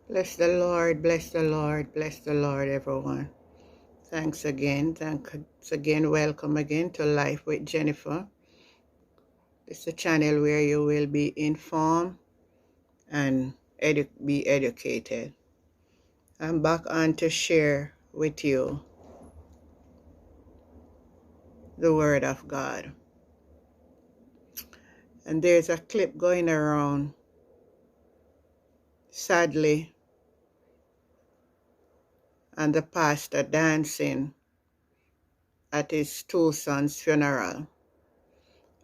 Bless the Lord, bless the Lord, bless the Lord, everyone. Thanks again. Welcome again to Life with Jennifer. It's a channel where you will be informed and be educated. I'm back on to share with you the Word of God. And there's a clip going around, sadly, and the pastor dancing at his two sons' funeral.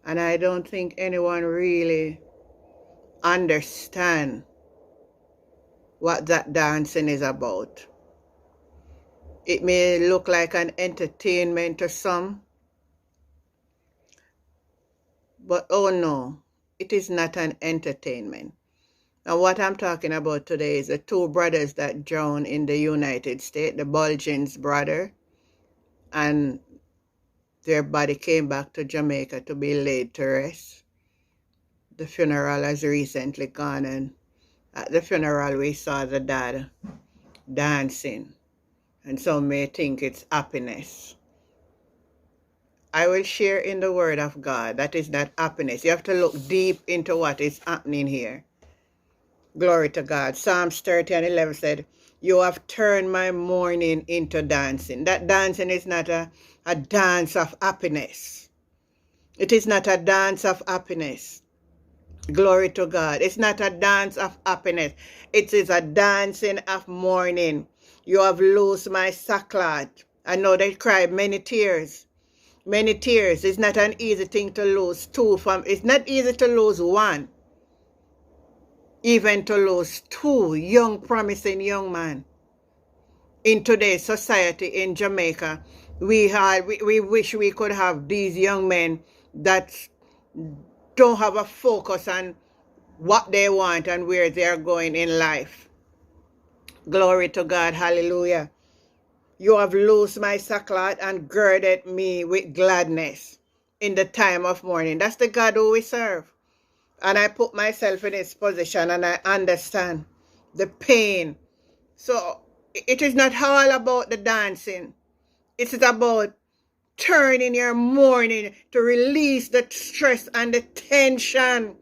And I don't think anyone really understand what that dancing is about. It may look like an entertainment to some, but oh no, it is not an entertainment. And what I'm talking about today is the two brothers that drowned in the United States, the Bulgins brother, and their body came back to Jamaica to be laid to rest. The funeral has recently gone, and at the funeral we saw the dad dancing, and some may think it's happiness. I will share in the Word of God that is not happiness. You have to look deep into what is happening here. Glory to God. Psalms 30:11 said, "You have turned my mourning into dancing." That dancing is not a dance of happiness. It is not a dance of happiness. Glory to God. It's not a dance of happiness. It is a dancing of mourning. You have loosed my sackcloth. I know they cried many tears. Many tears. It's not an easy thing to lose two from. It's not easy to lose one. Even to lose two young, promising young men. In today's society in Jamaica, we wish we could have these young men that don't have a focus on what they want and where they are going in life. Glory to God. Hallelujah. You have loosed my sackcloth and girded me with gladness in the time of mourning. That's the God who we serve. And I put myself in his position and I understand the pain. So it is not all about the dancing. It is about turning your mourning to release the stress and the tension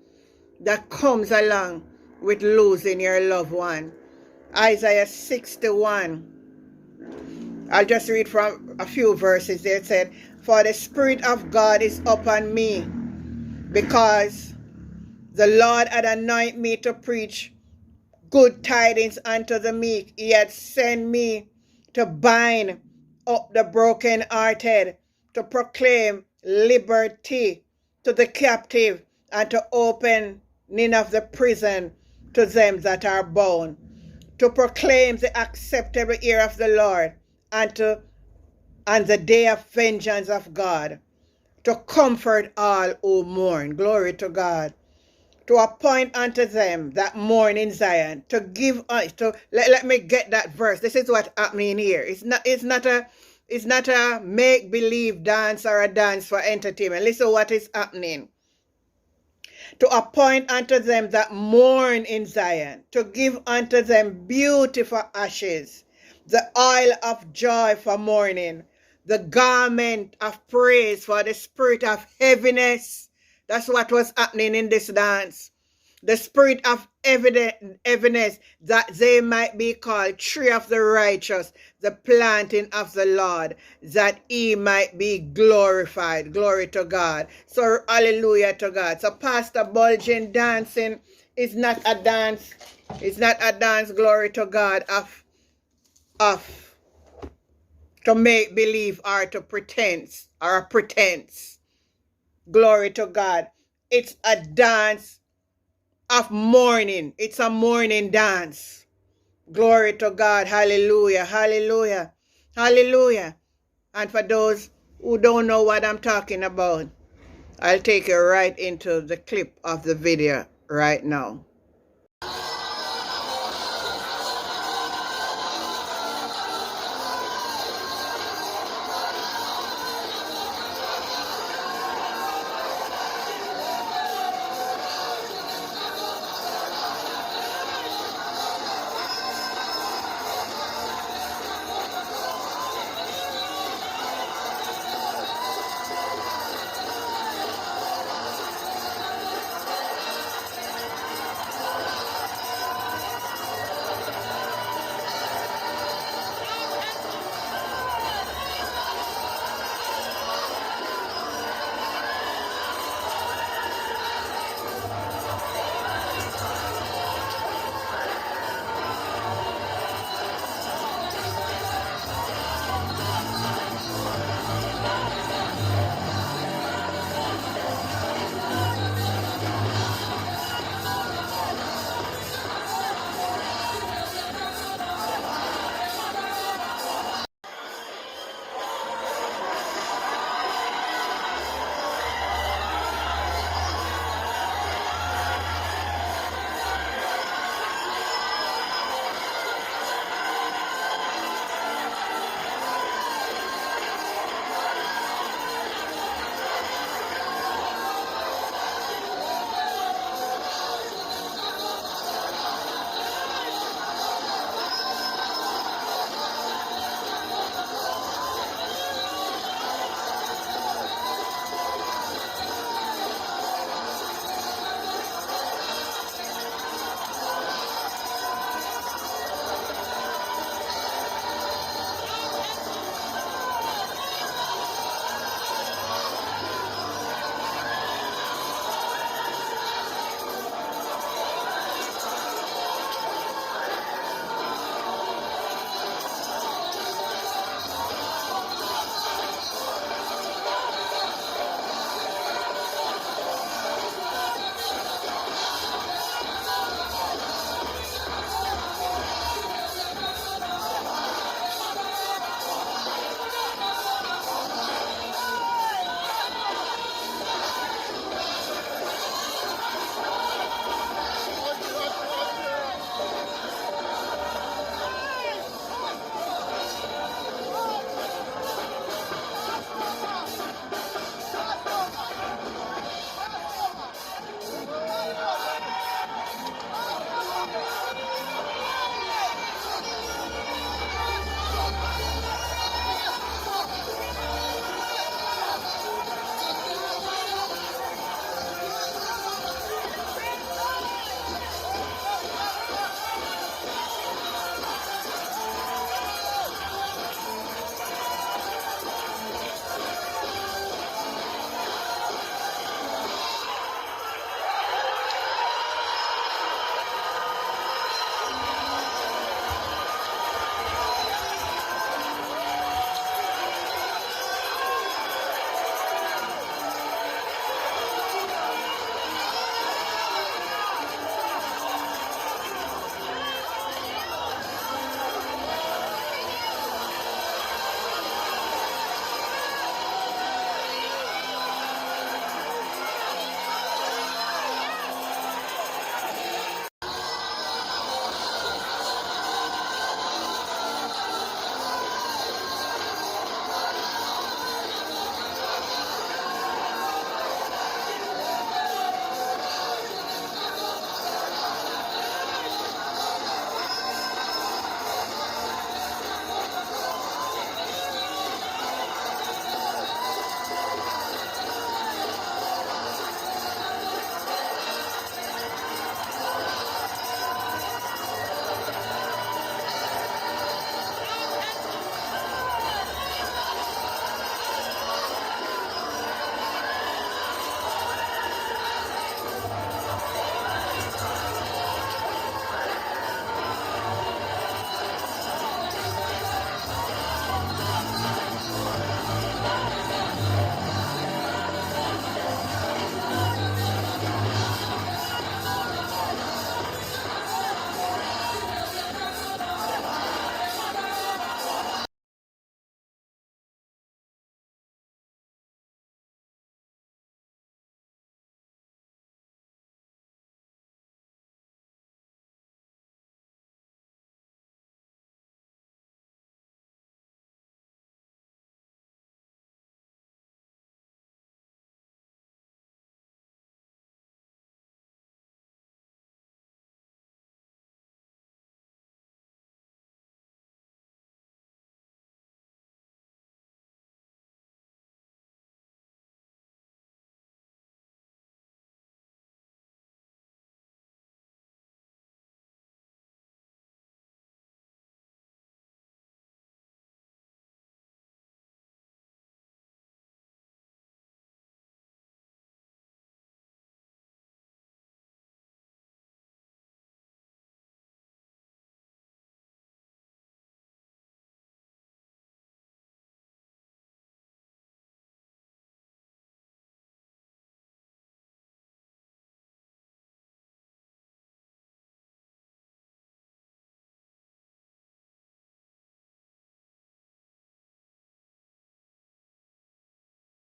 that comes along with losing your loved one. Isaiah 61. I'll just read from a few verses there. It said, "For the Spirit of God is upon me, because the Lord had anointed me to preach good tidings unto the meek. He had sent me to bind up the brokenhearted, to proclaim liberty to the captive, and to opening of the prison to them that are bound, to proclaim the acceptable year of the Lord, and the day of vengeance of God, to comfort all who mourn." Glory to God. "To appoint unto them that mourn in Zion, to give us to let me get that verse. This is what's happening here. It's not a make-believe dance or a dance for entertainment. Listen what is happening. To appoint unto them that mourn in Zion, to give unto them beauty for ashes, the oil of joy for mourning, the garment of praise for the spirit of heaviness." That's what was happening in this dance. The spirit of heaviness, that they might be called tree of the righteous, the planting of the Lord, that he might be glorified. Glory to God. So hallelujah to God. So Pastor Bulgin dancing is not a dance. It's not a dance, glory to God, of to make believe or to pretense or a pretense. Glory to God. It's a dance of mourning. It's a mourning dance. Glory to God. Hallelujah. Hallelujah. Hallelujah. And for those who don't know what I'm talking about, I'll take you right into the clip of the video right now.